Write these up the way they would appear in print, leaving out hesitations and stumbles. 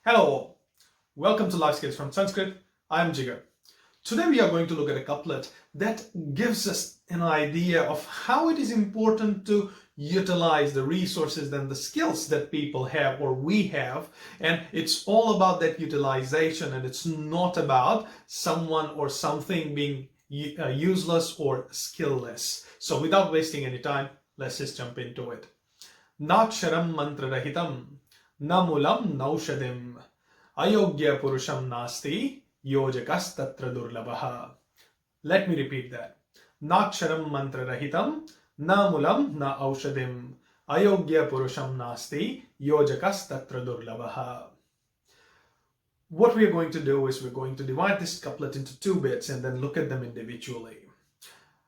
Hello, welcome to Life Skills from Sanskrit. I am Jigar. Today we are going to look at a couplet that gives us an idea of how it is important to utilize the resources and the skills that people have or we have, and it's all about that utilization, and it's not about someone or something being useless or skillless. So without wasting any time, let's just jump into it. Naksharam mantra rahitam namulam naushadim ayogya purusham nasti yojakas tatra durlabaha. Let me repeat that. Naksharam mantra rahitam namulam na aushadim ayogya purusham nasti yojakas tatra durlabaha. What we are going to do is we're going to divide this couplet into two bits and then look at them individually.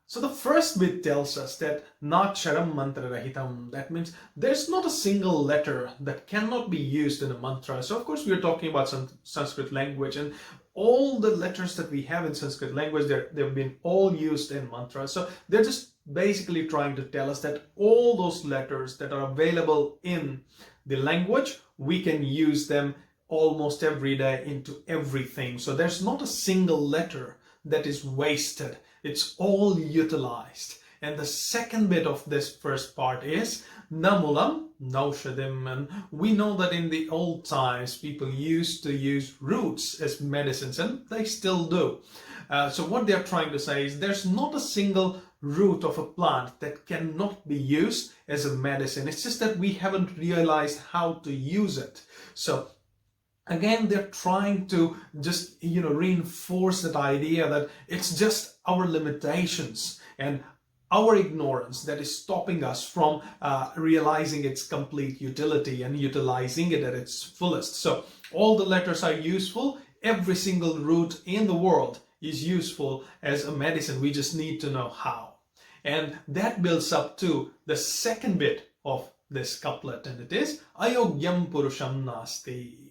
So the first bit tells us that Naksharam mantra rahitam. That means there's not a single letter that cannot be used in a mantra. So of course we're talking about some Sanskrit language, and all the letters that we have in Sanskrit language, they've been all used in mantras. So they're just basically trying to tell us that all those letters that are available in the language, we can use them almost every day into everything. So there's not a single letter that is wasted. It's all utilized. And the second bit of this first part is namulam naushadim. And we know that in the old times people used to use roots as medicines, and they still do. So what they're trying to say is there's not a single root of a plant that cannot be used as a medicine. It's just that we haven't realized how to use it. So again, they're trying to just, reinforce that idea that it's just our limitations and our ignorance that is stopping us from realizing its complete utility and utilizing it at its fullest. So all the letters are useful. Every single root in the world is useful as a medicine. We just need to know how. And that builds up to the second bit of this couplet, and it is ayogyam purusham nasti.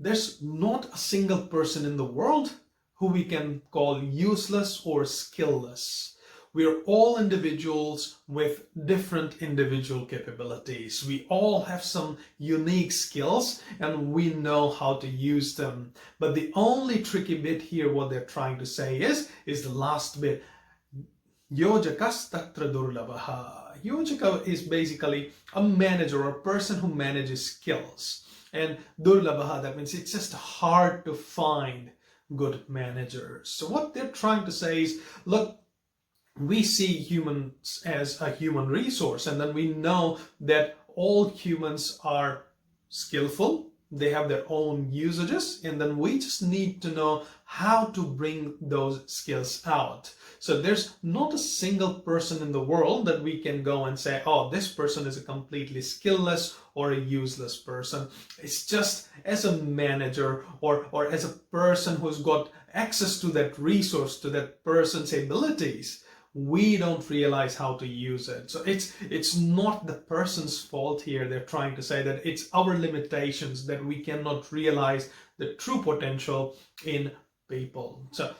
There's not a single person in the world who we can call useless or skillless. We are all individuals with different individual capabilities. We all have some unique skills and we know how to use them. But the only tricky bit here, what they're trying to say is the last bit. Yojakas tatra durlabaha. Yojaka is basically a manager or a person who manages skills. And durlabaha, that means it's just hard to find good managers. So what they're trying to say is, look, we see humans as a human resource, and then we know that all humans are skillful. They have their own usages, and then we just need to know how to bring those skills out. So there's not a single person in the world that we can go and say, oh, this person is a completely skillless or a useless person. It's just as a manager or as a person who's got access to that resource, to that person's abilities, we don't realize how to use it. So it's not the person's fault here. They're trying to say that it's our limitations that we cannot realize the true potential in people. So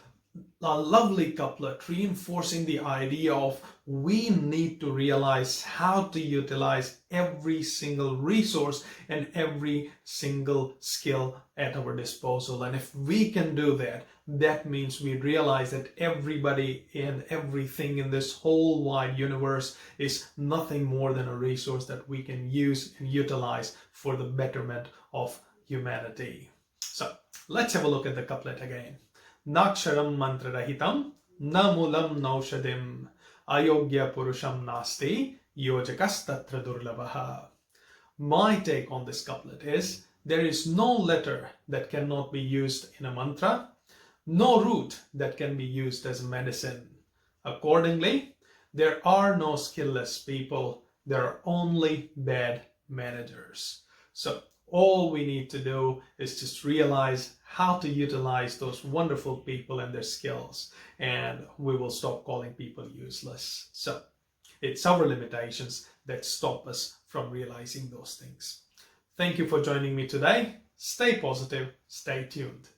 a lovely couplet reinforcing the idea of we need to realize how to utilize every single resource and every single skill at our disposal. And if we can do that, that means we realize that everybody and everything in this whole wide universe is nothing more than a resource that we can use and utilize for the betterment of humanity. So let's have a look at the couplet again. Naksharam mantra rahitam namulam naushadim ayogya purusham nasti yojakas tatra durlabaha. My take on this couplet is there is no letter that cannot be used in a mantra, no root that can be used as medicine. Accordingly, there are no skillless people, there are only bad managers. So all we need to do is just realize how to utilize those wonderful people and their skills, and we will stop calling people useless. So it's our limitations that stop us from realizing those things. Thank you for joining me today. Stay positive, stay tuned.